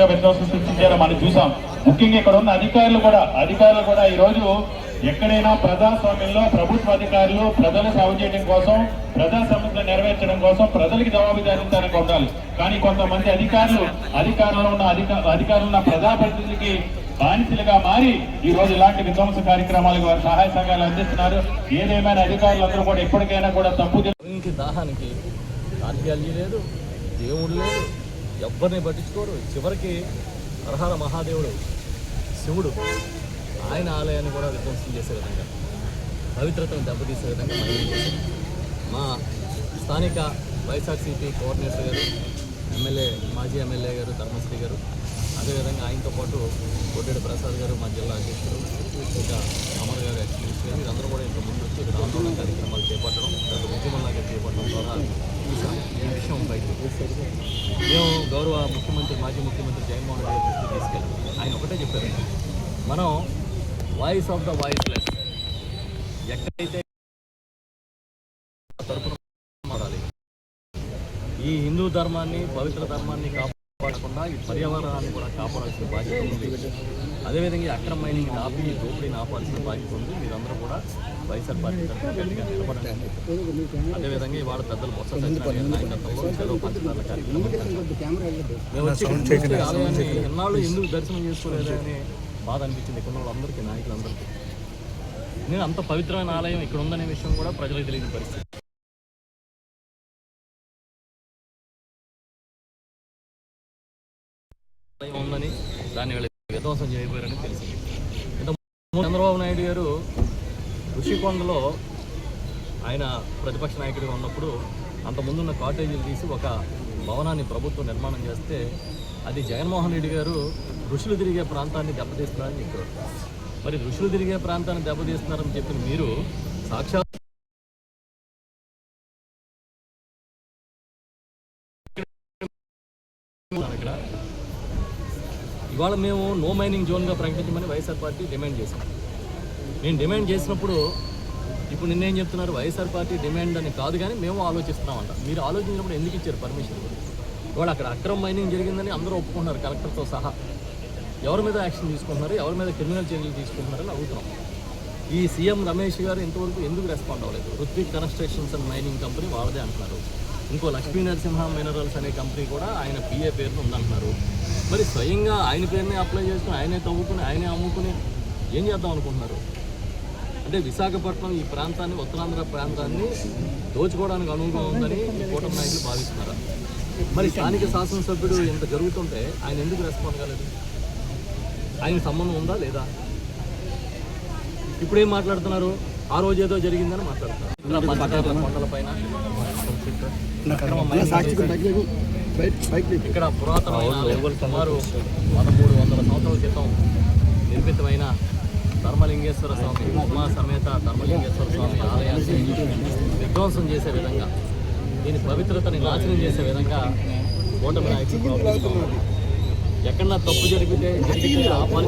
విధ్వంసం సృష్టించారో మనం చూసాం. ముఖ్యంగా ఇక్కడ ఉన్న అధికారులు కూడా ఈ రోజు ఎక్కడైనా ప్రజాస్వామ్యంలో ప్రభుత్వ అధికారులు ప్రజలు సేవ చేయడం కోసం, ప్రజా సమస్యలు నెరవేర్చడం కోసం ప్రజలకు జవాబుదారీతనంగా ఉండాలి. కానీ కొంతమంది అధికారులు ఉన్న ప్రజాప్రతినిధులకి బానిసలుగా మారి ఈ రోజు ఇలాంటి విధ్వంస కార్యక్రమాలకు వారి సహాయ సహకారాలు అందిస్తున్నారు. ఏదేమైనా అధికారులందరూ కూడా ఎప్పటికైనా కూడా తప్పు దాహానికి కార్యాలయం లేదు, దేవుడు లేదు, ఎవరిని పట్టించుకోరు. చివరికి హరహర మహాదేవుడు శివుడు ఆయన ఆలయాన్ని కూడా విధ్వంసం చేసే విధంగా, పవిత్రతను దెబ్బతీసే విధంగా మా స్థానిక వైఎస్ఆర్సీపీ కోఆర్డినేటర్ గారు, మాజీ ఎమ్మెల్యే గారు ధర్మశ్రీ గారు, అదేవిధంగా ఆయనతో పాటు కోటేడు ప్రసాద్ గారు మా జిల్లా అధ్యక్షుడు, ఇంకా అమర్ గారు ఎక్స్పీరియన్స్ గారు, వీరందరూ కూడా ఇంత ముందు వచ్చి ఇక్కడ ఆందోళన కార్యక్రమాలు చేపట్టడం, గత ఉద్యమంలాగా చేపట్టడం ద్వారా ఈ విషయం బయటకు మేము గౌరవ మాజీ ముఖ్యమంత్రి జగన్మోహన్ రెడ్డి గారి దృష్టికి తీసుకెళ్ళాం. ఆయన ఒకటే చెప్పారు, మనం వాయిస్ ఆఫ్ ద వాయిస్లెస్, ఎక్కడైతే తరపున మారాలి, ఈ హిందూ ధర్మాన్ని పవిత్ర ధర్మాన్ని కాపాడకుండా ఈ పర్యావరణాన్ని కూడా కాపాడాల్సిన బాధ్యత ఉంది. అదేవిధంగా అక్రమ మైనింగ్ ఆపి దోపిడీని ఆపాల్సిన బాధ్యత ఉంది. మీరందరూ కూడా వైఎస్ఆర్ పార్టీ తరఫున గట్టిగా నిలబడాలని. అదేవిధంగా ఇవాళ పెద్దలు బొత్స సత్యనారాయణ నాయకత్వంలో సెలవు పంచదారుల కార్యక్రమం మేము వచ్చి ఆలయాన్ని ఎన్నాళ్ళు ఎందుకు దర్శనం చేసుకోలేదని బాధ అనిపించింది ఇక్కడ వాళ్ళందరికీ, నాయకులందరికీ. నేను అంత పవిత్రమైన ఆలయం ఇక్కడ ఉందనే విషయం కూడా ప్రజలకు తెలియని పరిస్థితి ఉందని, దాన్ని విధ్వంసం చేయబోయారని తెలిసింది. చంద్రబాబు నాయుడు గారు ఋషికొండలో ఆయన ప్రతిపక్ష నాయకుడిగా ఉన్నప్పుడు అంతకుముందున్న కాటేజీలు తీసి ఒక భవనాన్ని ప్రభుత్వం నిర్మాణం చేస్తే అది జగన్మోహన్ రెడ్డి గారు ఋషులు తిరిగే ప్రాంతాన్ని దెబ్బతీస్తున్నారని చెప్పారు. మరి ఋషులు తిరిగే ప్రాంతాన్ని దెబ్బతీస్తున్నారని చెప్పిన మీరు సాక్షాత్ ఇక్కడ ఇవాళ మేము నో మైనింగ్ జోన్గా ప్రకటించమని వైఎస్ఆర్ పార్టీ డిమాండ్ చేశాం. నేను డిమాండ్ చేసినప్పుడు ఇప్పుడు నిన్నేం చెప్తున్నారు, వైఎస్ఆర్ పార్టీ డిమాండ్ అని కాదు కానీ మేము ఆలోచిస్తున్నామంట. మీరు ఆలోచించినప్పుడు ఎందుకు ఇచ్చారు పర్మిషన్? ఇవాళ అక్కడ అక్రమ మైనింగ్ జరిగిందని అందరూ ఒప్పుకుంటున్నారు, కలెక్టర్తో సహా. ఎవరి మీద యాక్షన్ తీసుకుంటున్నారు, ఎవరి మీద క్రిమినల్ చర్యలు తీసుకుంటున్నారని అడుగుతున్నాం. ఈ సీఎం రమేష్ గారు ఇంతవరకు ఎందుకు రెస్పాండ్ అవ్వలేదు? Ruthvik constructions and mining company వాళ్ళదే అంటున్నారు. ఇంకో లక్ష్మీ నరసింహ మినరల్స్ అనే కంపెనీ కూడా ఆయన పిఏ పేరును ఉందంటున్నారు. మరి స్వయంగా ఆయన పేరునే అప్లై చేసుకుని, ఆయనే తవ్వుకుని, ఆయనే అమ్ముకుని ఏం చేద్దాం అనుకుంటున్నారు? అంటే విశాఖపట్నం ఈ ప్రాంతాన్ని, ఉత్తరాంధ్ర ప్రాంతాన్ని దోచుకోవడానికి అనువుగా ఉందని కూటమి నాయకులు భావిస్తున్నారా? మరి స్థానిక శాసనసభ్యుడు ఇంత జరుగుతుంటే ఆయన ఎందుకు రెస్పాండ్ కాలేదు? ఆయనకు సంబంధం ఉందా లేదా? ఇప్పుడేం మాట్లాడుతున్నారు? ఆ రోజు ఏదో జరిగిందని మాట్లాడుతున్నారు. కొండల పైన ఇక్కడ పురాతనమైన సుమారు 1300 సంవత్సరాల క్రితం నిర్మితమైన ధర్మలింగేశ్వర స్వామి, ఉమా సమేత ధర్మలింగేశ్వర స్వామి ఆలయాన్ని విధ్వంసం చేసే విధంగా, దీని పవిత్రతని నాశనం చేసే విధంగా కూటమి నాయకులు ప్రవర్తిస్తున్నారు. ఎక్కడన్నా తప్పు జరిగితే ఆపాలి.